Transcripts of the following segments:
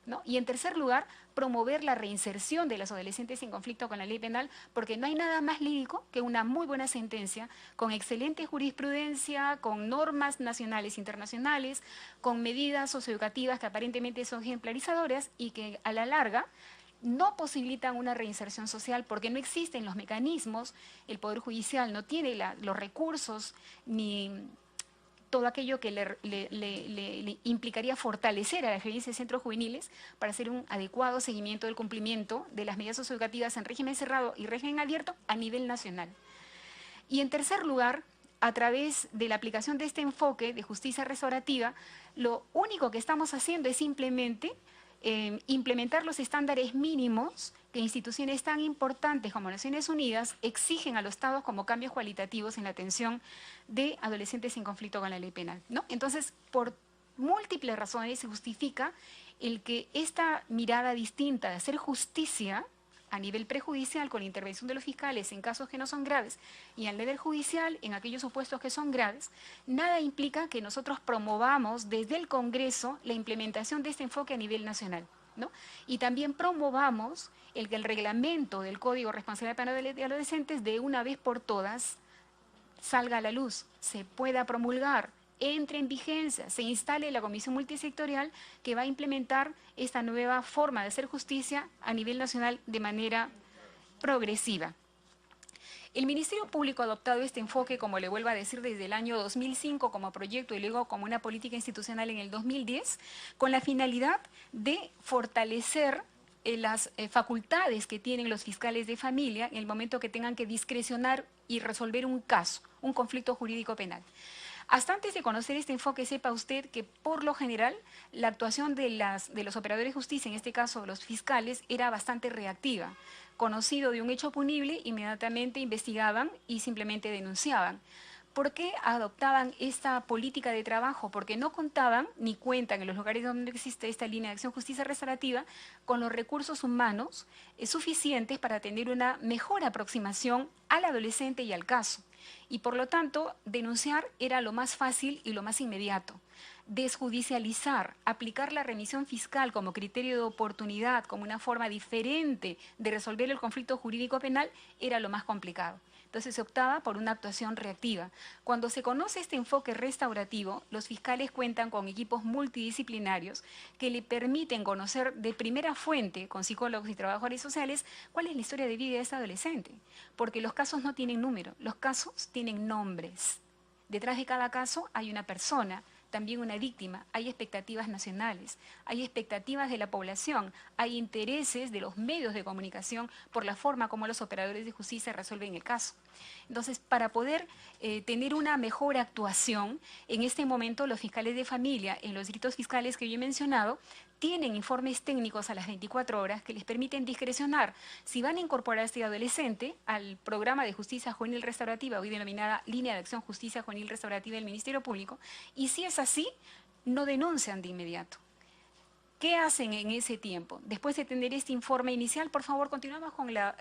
¿no? Y en tercer lugar, promover la reinserción de los adolescentes en conflicto con la ley penal, porque no hay nada más lírico que una muy buena sentencia, con excelente jurisprudencia, con normas nacionales e internacionales, con medidas socioeducativas que aparentemente son ejemplarizadoras y que a la larga no posibilitan una reinserción social porque no existen los mecanismos, el Poder Judicial no tiene los recursos ni todo aquello que le implicaría fortalecer a la gerencia de centros juveniles para hacer un adecuado seguimiento del cumplimiento de las medidas socioeducativas en régimen cerrado y régimen abierto a nivel nacional. Y en tercer lugar, a través de la aplicación de este enfoque de justicia restaurativa, lo único que estamos haciendo es simplemente implementar los estándares mínimos que instituciones tan importantes como Naciones Unidas exigen a los Estados como cambios cualitativos en la atención de adolescentes en conflicto con la ley penal, ¿no? Entonces, por múltiples razones se justifica el que esta mirada distinta de hacer justicia a nivel prejudicial con la intervención de los fiscales en casos que no son graves y al nivel judicial en aquellos supuestos que son graves, nada implica que nosotros promovamos desde el Congreso la implementación de este enfoque a nivel nacional, ¿no? Y también promovamos el que el reglamento del Código de Responsabilidad Penal de Adolescentes de una vez por todas salga a la luz, se pueda promulgar, entre en vigencia, se instale la comisión multisectorial que va a implementar esta nueva forma de hacer justicia a nivel nacional de manera progresiva. El Ministerio Público ha adoptado este enfoque, como le vuelvo a decir, desde el año 2005 como proyecto y luego como una política institucional en el 2010, con la finalidad de fortalecer las facultades que tienen los fiscales de familia en el momento que tengan que discrecionar y resolver un caso, un conflicto jurídico penal. Hasta antes de conocer este enfoque, sepa usted que por lo general la actuación de los operadores de justicia, en este caso los fiscales, era bastante reactiva. Conocido de un hecho punible, inmediatamente investigaban y simplemente denunciaban. ¿Por qué adoptaban esta política de trabajo? Porque no contaban ni cuentan en los lugares donde existe esta línea de acción justicia restaurativa con los recursos humanos suficientes para tener una mejor aproximación al adolescente y al caso. Y por lo tanto, denunciar era lo más fácil y lo más inmediato. Desjudicializar, aplicar la remisión fiscal como criterio de oportunidad, como una forma diferente de resolver el conflicto jurídico penal, era lo más complicado. Entonces se optaba por una actuación reactiva. Cuando se conoce este enfoque restaurativo, los fiscales cuentan con equipos multidisciplinarios que le permiten conocer de primera fuente, con psicólogos y trabajadores sociales, cuál es la historia de vida de ese adolescente. Porque los casos no tienen número, los casos tienen nombres. Detrás de cada caso hay una persona, también una víctima, hay expectativas nacionales, hay expectativas de la población, hay intereses de los medios de comunicación por la forma como los operadores de justicia resuelven el caso. Entonces, para poder tener una mejor actuación, en este momento los fiscales de familia en los distritos fiscales que yo he mencionado tienen informes técnicos a las 24 horas que les permiten discrecionar si van a incorporar a este adolescente al programa de justicia juvenil restaurativa, hoy denominada Línea de Acción Justicia Juvenil Restaurativa del Ministerio Público, y si es así, no denuncian de inmediato. ¿Qué hacen en ese tiempo? Después de tener este informe inicial, por favor, continuamos con las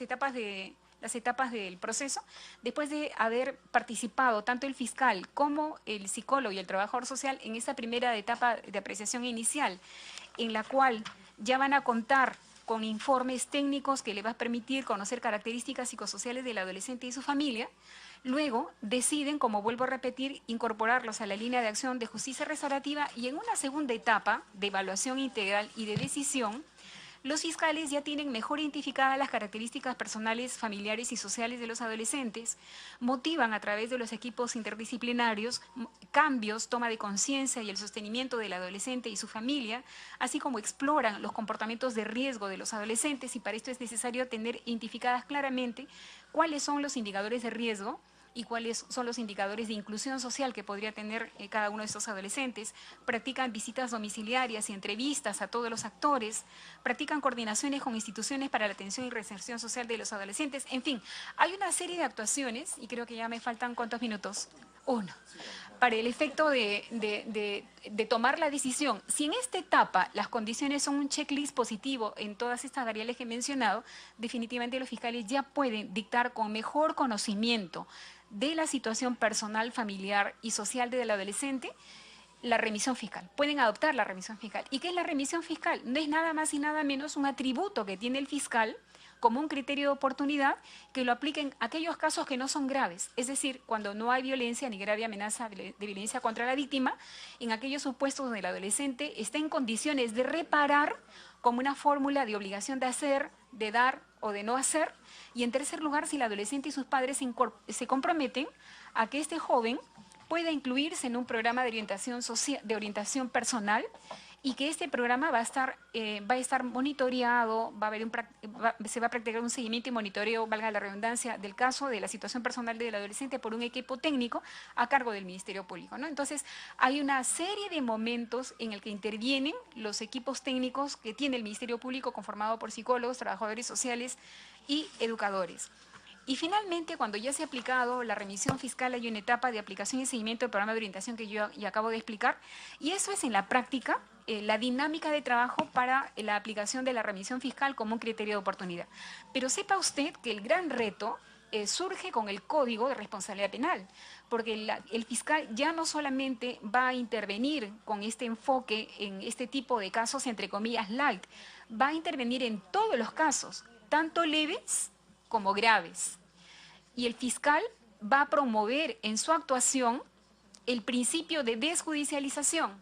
etapas del proceso. Después de haber participado tanto el fiscal como el psicólogo y el trabajador social en esta primera etapa de apreciación inicial, en la cual ya van a contar con informes técnicos que le va a permitir conocer características psicosociales del adolescente y su familia, luego deciden, como vuelvo a repetir, incorporarlos a la línea de acción de justicia restaurativa y en una segunda etapa de evaluación integral y de decisión, los fiscales ya tienen mejor identificadas las características personales, familiares y sociales de los adolescentes, motivan a través de los equipos interdisciplinarios cambios, toma de conciencia y el sostenimiento del adolescente y su familia, así como exploran los comportamientos de riesgo de los adolescentes y para esto es necesario tener identificadas claramente cuáles son los indicadores de riesgo y cuáles son los indicadores de inclusión social que podría tener cada uno de estos adolescentes, practican visitas domiciliarias y entrevistas a todos los actores, practican coordinaciones con instituciones para la atención y reinserción social de los adolescentes, en fin, hay una serie de actuaciones, y creo que ya me faltan ¿cuántos minutos? Uno. Para el efecto de tomar la decisión. Si en esta etapa las condiciones son un checklist positivo en todas estas variables que he mencionado, definitivamente los fiscales ya pueden dictar con mejor conocimiento de la situación personal, familiar y social del adolescente la remisión fiscal, pueden adoptar la remisión fiscal. ¿Y qué es la remisión fiscal? No es nada más y nada menos un atributo que tiene el fiscal como un criterio de oportunidad que lo apliquen a aquellos casos que no son graves, es decir, cuando no hay violencia ni grave amenaza de violencia contra la víctima, en aquellos supuestos donde el adolescente está en condiciones de reparar como una fórmula de obligación de hacer, de dar o de no hacer, y en tercer lugar, si el adolescente y sus padres se comprometen a que este joven pueda incluirse en un programa de orientación social, de orientación personal, y que este programa va a estar monitoreado, se va a practicar un seguimiento y monitoreo, valga la redundancia, del caso, de la situación personal del adolescente por un equipo técnico a cargo del Ministerio Público, ¿no? Entonces, hay una serie de momentos en el que intervienen los equipos técnicos que tiene el Ministerio Público, conformado por psicólogos, trabajadores sociales y educadores. Y finalmente, cuando ya se ha aplicado la remisión fiscal, hay una etapa de aplicación y seguimiento del programa de orientación que yo ya acabo de explicar, y eso es en la práctica la dinámica de trabajo para la aplicación de la remisión fiscal como un criterio de oportunidad. Pero sepa usted que el gran reto surge con el Código de Responsabilidad Penal, porque el fiscal ya no solamente va a intervenir con este enfoque en este tipo de casos, entre comillas, light, va a intervenir en todos los casos, tanto leves como graves. Y el fiscal va a promover en su actuación el principio de desjudicialización.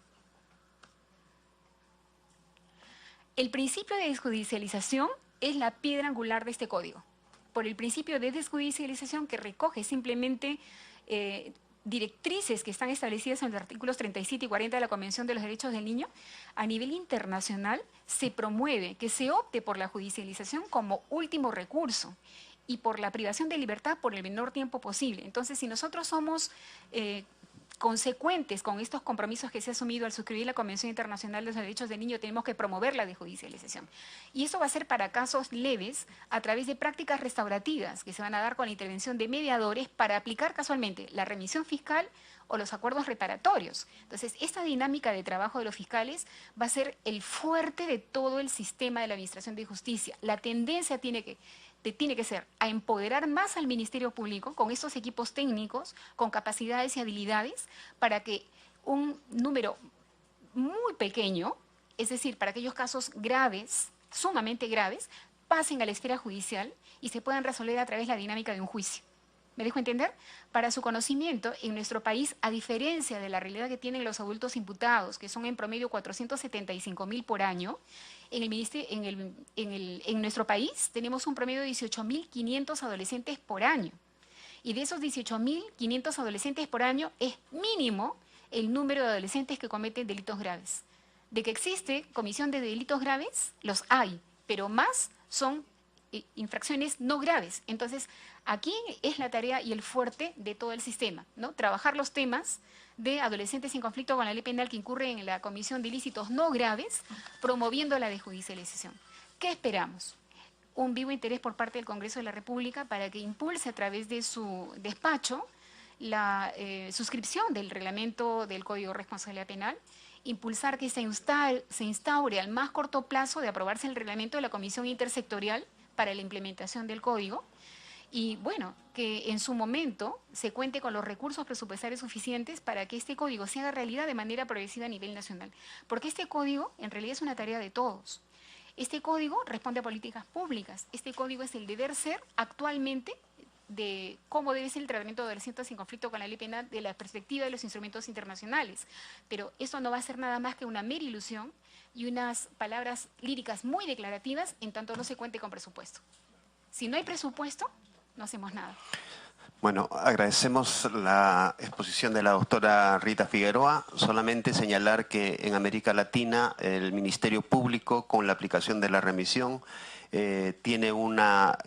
El principio de desjudicialización es la piedra angular de este código. Por el principio de desjudicialización, que recoge simplemente directrices que están establecidas en los artículos 37 y 40 de la Convención de los Derechos del Niño, a nivel internacional se promueve que se opte por la judicialización como último recurso y por la privación de libertad por el menor tiempo posible. Entonces, si nosotros somos consecuentes con estos compromisos que se ha asumido al suscribir la Convención Internacional de los Derechos del Niño, tenemos que promover la desjudicialización. Y eso va a ser para casos leves a través de prácticas restaurativas que se van a dar con la intervención de mediadores para aplicar casualmente la remisión fiscal o los acuerdos reparatorios. Entonces, esta dinámica de trabajo de los fiscales va a ser el fuerte de todo el sistema de la Administración de Justicia. La tendencia tiene que ser a empoderar más al Ministerio Público con estos equipos técnicos, con capacidades y habilidades, para que un número muy pequeño, es decir, para aquellos casos graves, sumamente graves, pasen a la esfera judicial y se puedan resolver a través de la dinámica de un juicio. ¿Me dejo entender? Para su conocimiento, en nuestro país, a diferencia de la realidad que tienen los adultos imputados, que son en promedio 475.000 por año, en nuestro país tenemos un promedio de 18.500 adolescentes por año. Y de esos 18.500 adolescentes por año es mínimo el número de adolescentes que cometen delitos graves. De que existe comisión de delitos graves, los hay, pero más son infracciones no graves. Entonces, aquí es la tarea y el fuerte de todo el sistema, ¿no? Trabajar los temas de adolescentes en conflicto con la ley penal que incurren en la comisión de ilícitos no graves, promoviendo la desjudicialización. ¿Qué esperamos? Un vivo interés por parte del Congreso de la República para que impulse a través de su despacho la suscripción del reglamento del Código de Responsabilidad Penal, impulsar que se instaure al más corto plazo de aprobarse el reglamento de la Comisión Intersectorial para la implementación del código, y bueno, que en su momento se cuente con los recursos presupuestarios suficientes para que este código se haga realidad de manera progresiva a nivel nacional. Porque este código en realidad es una tarea de todos. Este código responde a políticas públicas. Este código es el deber ser actualmente de cómo debe ser el tratamiento de adolescentes en conflicto con la ley penal de la perspectiva de los instrumentos internacionales. Pero esto no va a ser nada más que una mera ilusión y unas palabras líricas muy declarativas en tanto no se cuente con presupuesto. Si no hay presupuesto, no hacemos nada. Bueno, agradecemos la exposición de la doctora Rita Figueroa. Solamente señalar que en América Latina el Ministerio Público, con la aplicación de la remisión, tiene un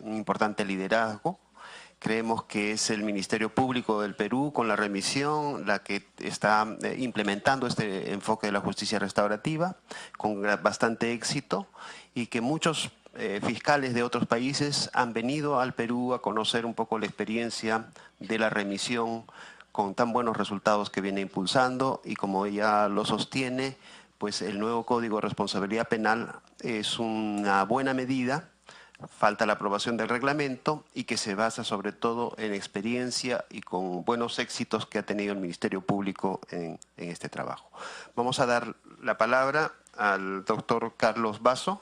importante liderazgo. Creemos que es el Ministerio Público del Perú, con la remisión, la que está implementando este enfoque de la justicia restaurativa con bastante éxito, y que muchos fiscales de otros países han venido al Perú a conocer un poco la experiencia de la remisión con tan buenos resultados que viene impulsando, y como ella lo sostiene, pues el nuevo Código de Responsabilidad Penal es una buena medida falta la aprobación del reglamento y que se basa sobre todo en experiencia y con buenos éxitos que ha tenido el Ministerio Público en este trabajo. Vamos a dar la palabra al doctor Carlos Basso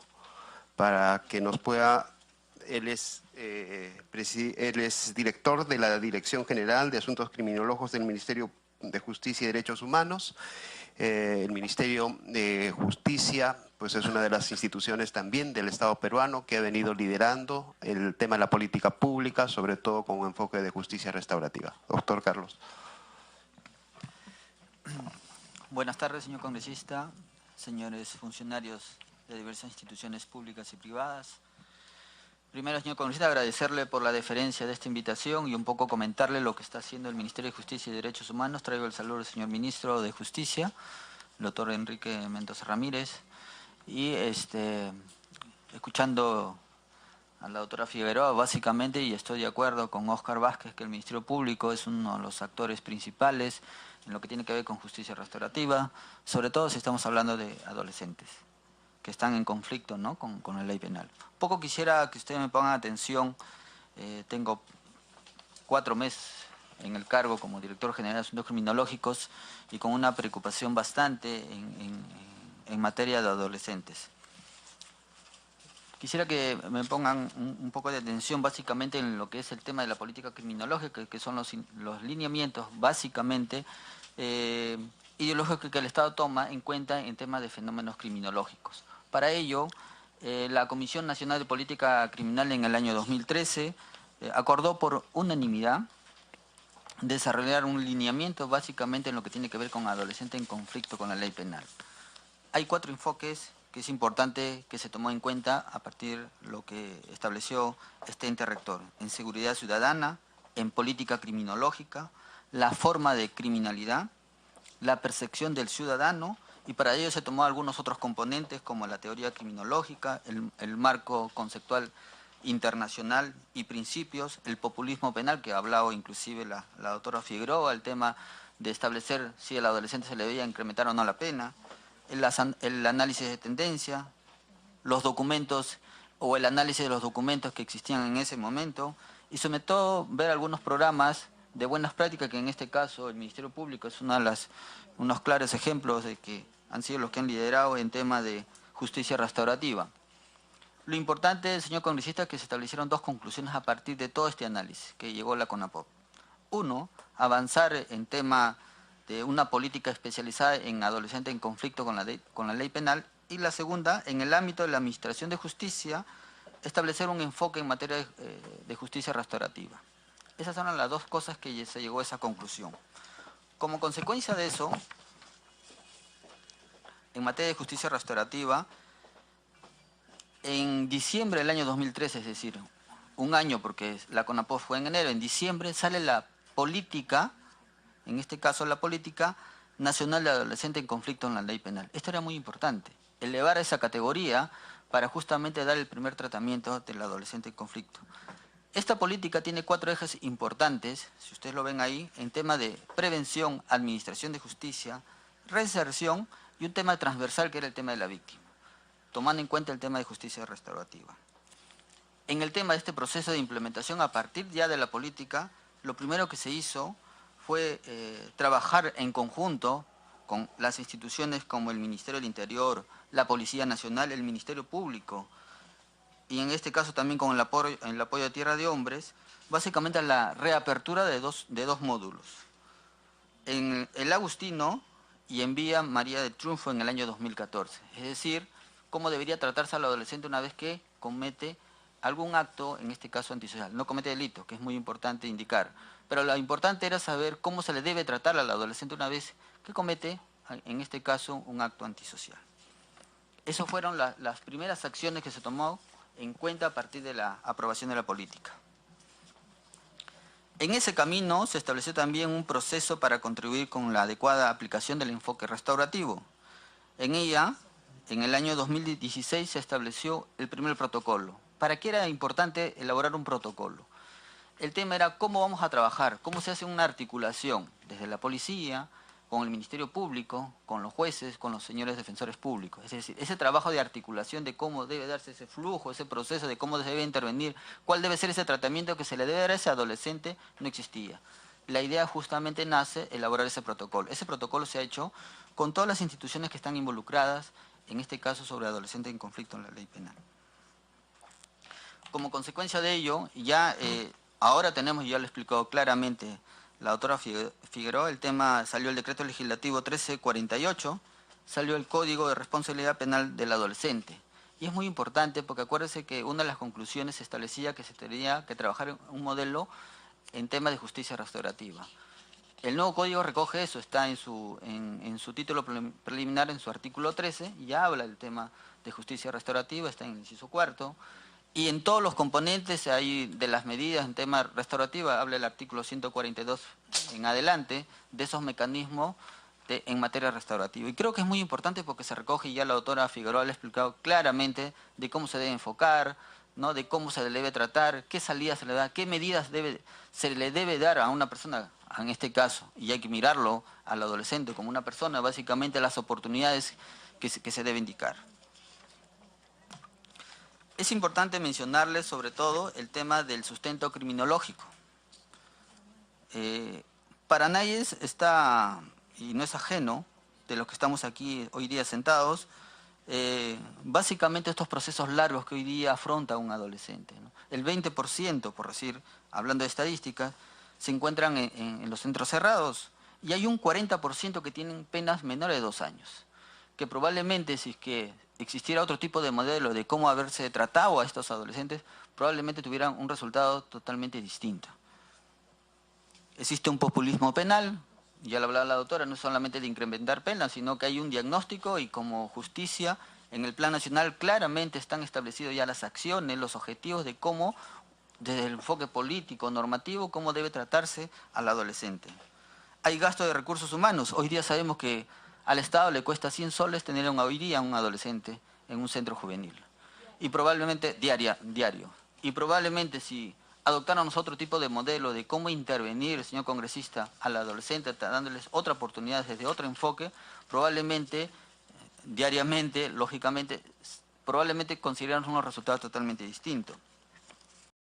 para que nos pueda... Él es director de la Dirección General de Asuntos Criminológicos del Ministerio de Justicia y Derechos Humanos. El Ministerio de Justicia pues es una de las instituciones también del Estado peruano que ha venido liderando el tema de la política pública, sobre todo con un enfoque de justicia restaurativa. Doctor Carlos. Buenas tardes, señor congresista, señores funcionarios de diversas instituciones públicas y privadas. Primero, señor congresista, agradecerle por la deferencia de esta invitación y un poco comentarle lo que está haciendo el Ministerio de Justicia y Derechos Humanos. Traigo el saludo del señor Ministro de Justicia, el doctor Enrique Mendoza Ramírez, y escuchando a la doctora Figueroa, básicamente, y estoy de acuerdo con Óscar Vázquez, que el Ministerio Público es uno de los actores principales en lo que tiene que ver con justicia restaurativa, sobre todo si estamos hablando de adolescentes que están en conflicto, ¿no?, con la ley penal. Poco quisiera que ustedes me pongan atención. Tengo 4 meses en el cargo como director general de Asuntos Criminológicos y con una preocupación bastante en materia de adolescentes. Quisiera que me pongan un poco de atención básicamente en lo que es el tema de la política criminológica, que son los lineamientos básicamente ideológicos que el Estado toma en cuenta en temas de fenómenos criminológicos. Para ello, la Comisión Nacional de Política Criminal en el año 2013 acordó por unanimidad desarrollar un lineamiento básicamente en lo que tiene que ver con adolescentes en conflicto con la ley penal. Hay 4 enfoques que es importante que se tomó en cuenta a partir de lo que estableció este ente rector: en seguridad ciudadana, en política criminológica, la forma de criminalidad, la percepción del ciudadano, y para ello se tomó algunos otros componentes como la teoría criminológica, el marco conceptual internacional y principios, el populismo penal, que ha hablado inclusive la doctora Figueroa, el tema de establecer si al adolescente se le debía incrementar o no la pena, el análisis de tendencia, los documentos o el análisis de los documentos que existían en ese momento, y sobre todo ver algunos programas de buenas prácticas que en este caso el Ministerio Público es unos claros ejemplos de que han sido los que han liderado en tema de justicia restaurativa. Lo importante, señor congresista, es que se establecieron 2 conclusiones a partir de todo este análisis que llegó la CONAPOP. 1, avanzar en tema de una política especializada en adolescentes en conflicto con la ley penal, y la segunda, en el ámbito de la administración de justicia, establecer un enfoque en materia de justicia restaurativa. Esas son las 2 cosas que se llegó a esa conclusión. Como consecuencia de eso, en materia de justicia restaurativa, en diciembre del año 2013, es decir, un año porque la CONAPOP fue en enero, en diciembre sale la política, en este caso la política nacional de adolescentes en conflicto en la ley penal. Esto era muy importante, elevar esa categoría para justamente dar el primer tratamiento del adolescente en conflicto. Esta política tiene 4 ejes importantes, si ustedes lo ven ahí, en tema de prevención, administración de justicia, reinserción y un tema transversal que era el tema de la víctima, tomando en cuenta el tema de justicia restaurativa. En el tema de este proceso de implementación, a partir ya de la política, lo primero que se hizo fue trabajar en conjunto con las instituciones como el Ministerio del Interior, la Policía Nacional, el Ministerio Público, y en este caso también con el apoyo de Tierra de Hombres, básicamente a la reapertura de dos módulos. En el Agustino y en Vía María del Triunfo en el año 2014. Es decir, cómo debería tratarse al adolescente una vez que comete algún acto, en este caso antisocial. No comete delito, que es muy importante indicar. Pero lo importante era saber cómo se le debe tratar al adolescente una vez que comete, en este caso, un acto antisocial. Esas fueron las primeras acciones que se tomó en cuenta a partir de la aprobación de la política. En ese camino se estableció también un proceso para contribuir con la adecuada aplicación del enfoque restaurativo. En ella, en el año 2016 se estableció el primer protocolo. ¿Para qué era importante elaborar un protocolo? El tema era cómo vamos a trabajar, cómo se hace una articulación desde la policía, con el Ministerio Público, con los jueces, con los señores defensores públicos. Es decir, ese trabajo de articulación de cómo debe darse ese flujo, ese proceso, de cómo se debe intervenir, cuál debe ser ese tratamiento que se le debe dar a ese adolescente, no existía. La idea justamente nace elaborar ese protocolo. Ese protocolo se ha hecho con todas las instituciones que están involucradas, en este caso sobre adolescentes en conflicto en la ley penal. Como consecuencia de ello, ya ahora tenemos, ya lo he explicado claramente la doctora Figueroa, el tema, salió el decreto legislativo 1348, salió el Código de Responsabilidad Penal del Adolescente. Y es muy importante porque acuérdense que una de las conclusiones establecía que se tenía que trabajar en un modelo en tema de justicia restaurativa. El nuevo código recoge eso, está en su título preliminar, en su artículo 13, y ya habla del tema de justicia restaurativa, está en el inciso 4. Y en todos los componentes hay de las medidas en tema restaurativo, habla el artículo 142 en adelante, de esos mecanismos en materia restaurativa. Y creo que es muy importante porque se recoge, y ya la doctora Figueroa le ha explicado claramente de cómo se debe enfocar, ¿no? De cómo se le debe tratar, qué salida se le da, qué medidas se le debe dar a una persona, en este caso, y hay que mirarlo al adolescente como una persona, básicamente las oportunidades que se debe indicar. Es importante mencionarles sobre todo el tema del sustento criminológico. Para nadie está, y no es ajeno, de los que estamos aquí hoy día sentados, básicamente estos procesos largos que hoy día afronta un adolescente, ¿no? El 20%, por decir, hablando de estadísticas, se encuentran en los centros cerrados y hay un 40% que tienen penas menores de 2 años, que probablemente si es que existiera otro tipo de modelo de cómo haberse tratado a estos adolescentes, probablemente tuvieran un resultado totalmente distinto. Existe un populismo penal, ya lo hablaba la doctora, no es solamente de incrementar penas, sino que hay un diagnóstico y como justicia en el plan nacional claramente están establecidas ya las acciones, los objetivos de cómo, desde el enfoque político, normativo, cómo debe tratarse al adolescente. Hay gasto de recursos humanos. Hoy día sabemos que al Estado le cuesta 100 soles tener hoy día un adolescente en un centro juvenil. Y probablemente diario. Y probablemente si adoptáramos otro tipo de modelo de cómo intervenir, señor congresista, al adolescente, dándoles otra oportunidad desde otro enfoque, probablemente, diariamente, lógicamente, probablemente conseguiremos unos resultados totalmente distintos.